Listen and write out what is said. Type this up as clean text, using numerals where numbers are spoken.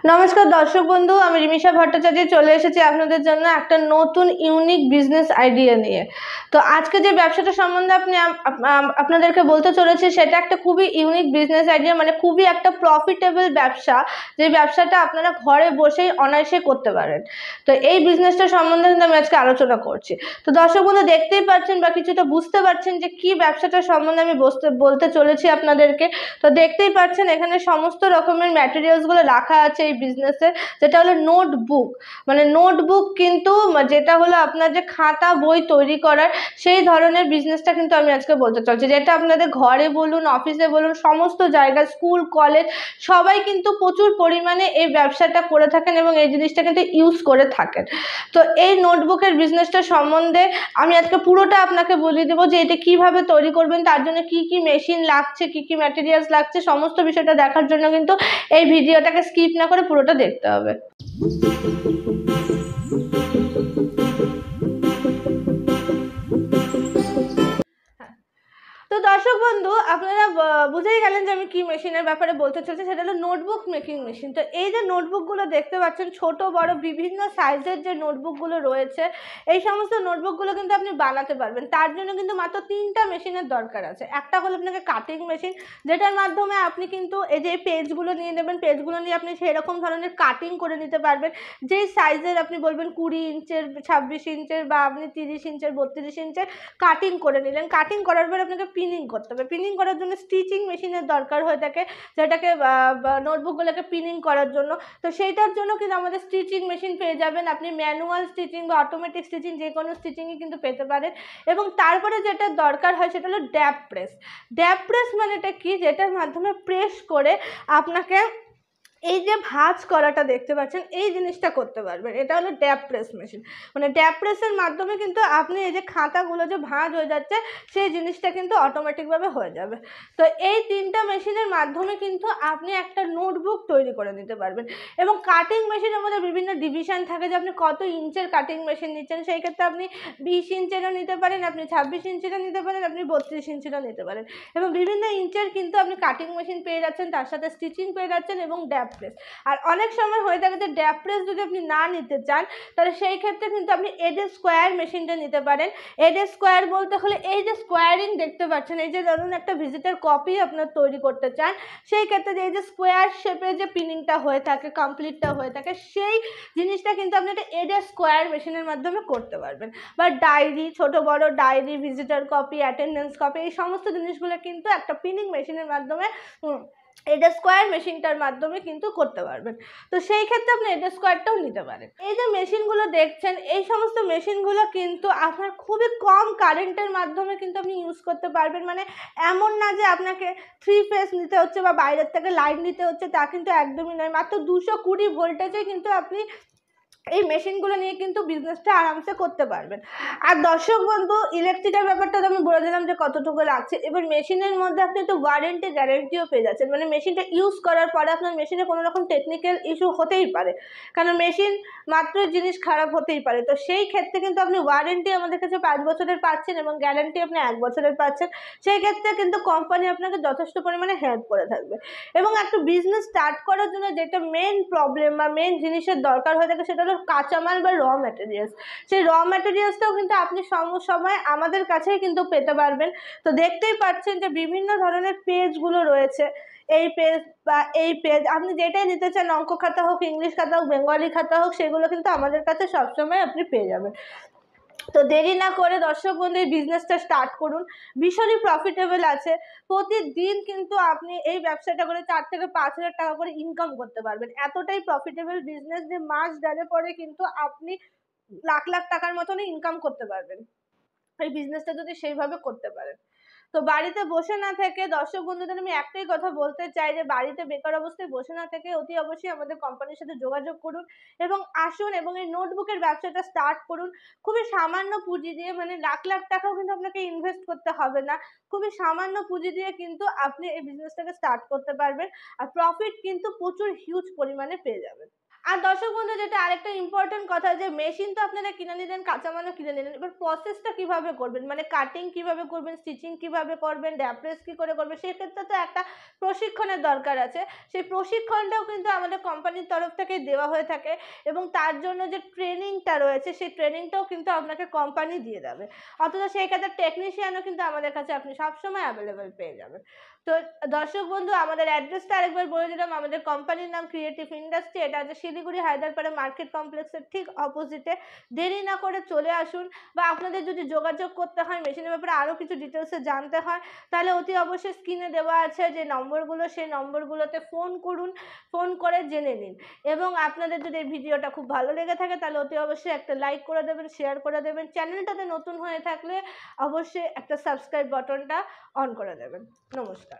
নমস্কার দর্শক বন্ধু, আমি রিমিশা ভট্টাচার্য চলে এসেছি আপনাদের জন্য একটা নতুন ইউনিক বিজনেস আইডিয়া নিয়ে। তো আজকে যে ব্যবসাটা সম্বন্ধে আপনাদেরকে বলতে চলেছি সেটা একটা খুবই ইউনিক বিজনেস আইডিয়া, মানে খুবই একটা প্রফিটেবল ব্যবসা, যে ব্যবসাটা আপনারা ঘরে বসেই অনায়াসে করতে পারেন। তো এই বিজনেসটা সম্বন্ধে কিন্তু আমি আজকে আলোচনা করছি। তো দর্শক বন্ধু দেখতেই পাচ্ছেন বা কিছুটা বুঝতে পারছেন যে কি ব্যবসাটা সম্বন্ধে আমি বলতে চলেছি আপনাদেরকে। তো দেখতেই পাচ্ছেন এখানে সমস্ত রকমের ম্যাটেরিয়ালসগুলো রাখা আছে এই বিজনেসে, যেটা হলো নোটবুক। মানে নোটবুক কিন্তু যেটা হলো আপনার যে খাতা বই তৈরি করার সেই ধরনের বিজনেসটা কিন্তু আমি আজকে বলতে চলছি, যেটা আপনাদের ঘরে বলুন, অফিসে বলুন, সমস্ত জায়গায়, স্কুল কলেজ সবাই কিন্তু প্রচুর পরিমাণে এই ব্যবসাটা করে থাকেন এবং এই জিনিসটা কিন্তু ইউজ করে থাকেন। তো এই নোটবুকের বিজনেসটা সম্বন্ধে আমি আজকে পুরোটা আপনাকে বলে দেবো যে এটা কিভাবে তৈরি করবেন, তার জন্য কি কি মেশিন লাগছে, কি কি ম্যাটেরিয়ালস লাগছে, সমস্ত বিষয়টা দেখার জন্য কিন্তু এই ভিডিওটাকে স্কিপ না করে পুরোটা দেখতে হবে। তো দর্শক বন্ধু, আপনারা বুঝেই গেলেন যে আমি কি মেশিনের ব্যাপারে বলতে চলছি, সেটা হলো নোটবুক মেকিং মেশিন। তো এই যে নোটবুকগুলো দেখতে পাচ্ছেন, ছোট বড় বিভিন্ন সাইজের যে নোটবুকগুলো রয়েছে, এই সমস্ত নোটবুকগুলো কিন্তু আপনি বানাতে পারবেন। তার জন্য কিন্তু মাত্র 3টা মেশিনের দরকার আছে। একটা হলো আপনাকে কাটিং মেশিন, যেটার মাধ্যমে আপনি কিন্তু এই যে পেজগুলো নিয়ে নেবেন, পেজগুলো নিয়ে আপনি সেরকম ধরনের কাটিং করে নিতে পারবেন যেই সাইজের আপনি বলবেন, 20 ইঞ্চের, 26 ইঞ্চের, বা আপনি 30 ইঞ্চের, 32 ইঞ্চের কাটিং করে নিলেন। কাটিং করার পর আপনাকে পিনিং করতে হবে। পিনিং করার জন্য স্টিচিং মেশিনের দরকার হয়ে থাকে, যেটাকে নোটবুকগুলোকে পিনিং করার জন্য। তো সেইটার জন্য কিন্তু আমাদের স্টিচিং মেশিন পেয়ে যাবেন। আপনি ম্যানুয়াল স্টিচিং বা অটোমেটিক স্টিচিং যে কোনো স্টিচিংই কিন্তু পেতে পারেন। এবং তারপরে যেটা দরকার হয় সেটা হলো ড্যাপ প্রেস। ড্যাপ প্রেস মানে এটা কি, যেটার মাধ্যমে প্রেস করে আপনাকে এই যে ভাঁজ করাটা দেখতে পাচ্ছেন, এই জিনিসটা করতে পারবেন। এটা হলো ড্যাপ প্রেস মেশিন। মানে ড্যাপ প্রেসের মাধ্যমে কিন্তু আপনি এই যে খাতাগুলো যে ভাঁজ হয়ে যাচ্ছে, সেই জিনিসটা কিন্তু অটোমেটিকভাবে হয়ে যাবে। তো এই 3টা মেশিনের মাধ্যমে কিন্তু আপনি একটা নোটবুক তৈরি করে নিতে পারবেন। এবং কাটিং মেশিনের মধ্যে বিভিন্ন ডিভিশন থাকে, যে আপনি কত ইঞ্চের কাটিং মেশিন নিচ্ছেন। সেই ক্ষেত্রে আপনি 20 ইঞ্চেরও নিতে পারেন, আপনি 26 ইঞ্চেরও নিতে পারেন, আপনি 32 ইঞ্চেরও নিতে পারেন। এবং বিভিন্ন ইঞ্চের কিন্তু আপনি কাটিং মেশিন পেয়ে যাচ্ছেন, তার সাথে স্টিচিং পেয়ে যাচ্ছেন এবং ড্যাপ প্রেস। আর অনেক সময় হয়ে থাকে যে ড্যাপ প্রেস যদি আপনি না নিতে চান, তাহলে সেই ক্ষেত্রে কিন্তু আপনি এডে স্কোয়ার মেশিনটা নিতে পারেন। এডে স্কোয়ার বলতে হলে এই যে স্কোয়ারিং দেখতে পাচ্ছেন, এই যে ধরুন একটা ভিজিটার কপি আপনার তৈরি করতে চান, সেই ক্ষেত্রে এই যে স্কোয়ার শেপের যে পিনিংটা হয়ে থাকে, কমপ্লিটটা হয়ে থাকে, সেই জিনিসটা কিন্তু আপনি একটা এডে স্কোয়ার মেশিনের মাধ্যমে করতে পারবেন। বা ডায়েরি, ছোট বড় diary, visitor copy, attendance copy, এই সমস্ত জিনিসগুলো কিন্তু একটা পিনিং মেশিনের মাধ্যমে এডে স্কোয়ার মেশিনটার মাধ্যমে কিন্তু করতে পারবেন। তো সেই ক্ষেত্রে আপনি এডে স্কোয়ারটাও নিতে পারেন। এই যে মেশিনগুলো দেখছেন, এই সমস্ত মেশিনগুলো কিন্তু আপনার খুবই কম কারেন্টের মাধ্যমে কিন্তু আপনি ইউজ করতে পারবেন। মানে এমন না যে আপনাকে 3 ফেজ নিতে হচ্ছে বা বাইরের থেকে লাইন নিতে হচ্ছে, তা কিন্তু একদমই নয়। মাত্র 220 ভোল্টেজে কিন্তু আপনি এই মেশিনগুলো নিয়ে কিন্তু বিজনেসটা আরামসে করতে পারবেন। আর দর্শক বন্ধু, ইলেকট্রিকের ব্যাপারটা তো আমি বলে দিলাম যে কতটুকু লাগছে। এবার মেশিনের মধ্যে আপনি তো ওয়ারেন্টি গ্যারেন্টিও পেয়ে যাচ্ছেন। মানে মেশিনটা ইউজ করার পরে আপনার মেশিনে কোনো রকম টেকনিক্যাল ইস্যু হতেই পারে, কারণ মেশিন মাত্র জিনিস খারাপ হতেই পারে। তো সেই ক্ষেত্রে কিন্তু আপনি ওয়ারেন্টি আমাদের কাছে 5 বছরের পাচ্ছেন এবং গ্যারেন্টি আপনি 1 বছরের পাচ্ছেন। সেই ক্ষেত্রে কিন্তু কোম্পানি আপনাকে যথেষ্ট পরিমাণে হেল্প করে থাকবে। এবং একটা বিজনেস স্টার্ট করার জন্য যেটা মেন প্রবলেম বা মেন জিনিসের দরকার হয়ে থাকে, সেটা হলো কাঁচামাল বা র ম্যাটেরিয়ালস। সেই র ম্যাটেরিয়ালসটাও কিন্তু আপনি সময় আমাদের কাছেই কিন্তু পেতে পারবেন। তো দেখতেই পাচ্ছেন যে বিভিন্ন ধরনের পেজগুলো রয়েছে। এই পেজ বা এই পেজ আপনি যেটাই নিতে চান, অঙ্ক খাতা হোক, ইংলিশ খাতা হোক, বেঙ্গলি খাতা হোক, সেগুলো কিন্তু আমাদের কাছে সবসময় আপনি পেয়ে যাবেন। তো দেরি না করে দর্শক বন্ধু এই বিজনেসটা স্টার্ট করুন। ভীষণই প্রফিটেবল আছে। প্রতিদিন কিন্তু আপনি এই ব্যবসাটা করে 4 থেকে 5 হাজার টাকা করে ইনকাম করতে পারবেন। এতটাই প্রফিটেবল বিজনেস যে মাস গেলে পরে কিন্তু আপনি লাখ লাখ টাকার মতনই ইনকাম করতে পারবেন এই বিজনেসটা যদি সেইভাবে করতে পারেন। তো বাড়িতে বসে না থেকে দর্শক বন্ধুদের আমি একটাই কথা বলতে চাই, যে বাড়িতে বেকার অবস্থায় বসে না থেকে অতি অবশ্যই আমাদের কোম্পানির সাথে যোগাযোগ করুন এবং আসুন এবং এই নোটবুকের ব্যবসাটা স্টার্ট করুন। খুবই সামান্য পুঁজি দিয়ে, মানে লাখ লাখ টাকাও কিন্তু আপনাকে ইনভেস্ট করতে হবে না। খুবই সামান্য পুঁজি দিয়ে কিন্তু আপনি এই বিজনেসটাকে স্টার্ট করতে পারবেন। আর প্রফিট কিন্তু প্রচুর হিউজ পরিমাণে পেয়ে যাবেন। আর দর্শক বন্ধু, যেটা আরেকটা ইম্পর্টেন্ট কথা, যে মেশিন তো আপনারা কিনে নিলেন, কাঁচামালও কিনে নিলেন, এবার প্রসেসটা কিভাবে করবেন, মানে কাটিং কিভাবে করবেন, স্টিচিং কিভাবে করবেন, ড্যাপ্রেস কি করে করবেন, সেক্ষেত্রে তো একটা প্রশিক্ষণের দরকার আছে। সেই প্রশিক্ষণটাও কিন্তু আমাদের কোম্পানির তরফ থেকে দেওয়া হয়ে থাকে, এবং তার জন্য যে ট্রেনিংটা রয়েছে সেই ট্রেনিংটাও কিন্তু আপনাকে কোম্পানি দিয়ে দেবে। অথচ সেই ক্ষেত্রে টেকনিশিয়ানও কিন্তু আমাদের কাছে আপনি সবসময় অ্যাভেলেবেল পেয়ে যাবেন। তো দর্শক বন্ধু, আমাদের অ্যাড্রেসটা আরেকবার বলে দিলাম। আমাদের কোম্পানির নাম ক্রিয়েটিভ ইন্ডাস্ট্রি, এটা আছে শিলিগুড়ি হায়দারপাড়া মার্কেট কমপ্লেক্সের ঠিক অপোজিটে। দেরি না করে চলে আসুন, বা আপনাদের যদি যোগাযোগ করতে হয় মেশিনের ব্যাপারে আরও কিছু ডিটেলসে জানতে হয়, তাহলে অতি অবশ্যই স্ক্রিনে দেওয়া আছে যে নম্বরগুলো, সেই নম্বরগুলোতে ফোন করুন, ফোন করে জেনে নিন। এবং আপনাদের যদি এই ভিডিওটা খুব ভালো লেগে থাকে তাহলে অতি অবশ্যই একটা লাইক করে দেবেন, শেয়ার করে দেবেন। চ্যানেলটাতে নতুন হয়ে থাকলে অবশ্যই একটা সাবস্ক্রাইব বাটনটা অন করে দেবেন। নমস্কার।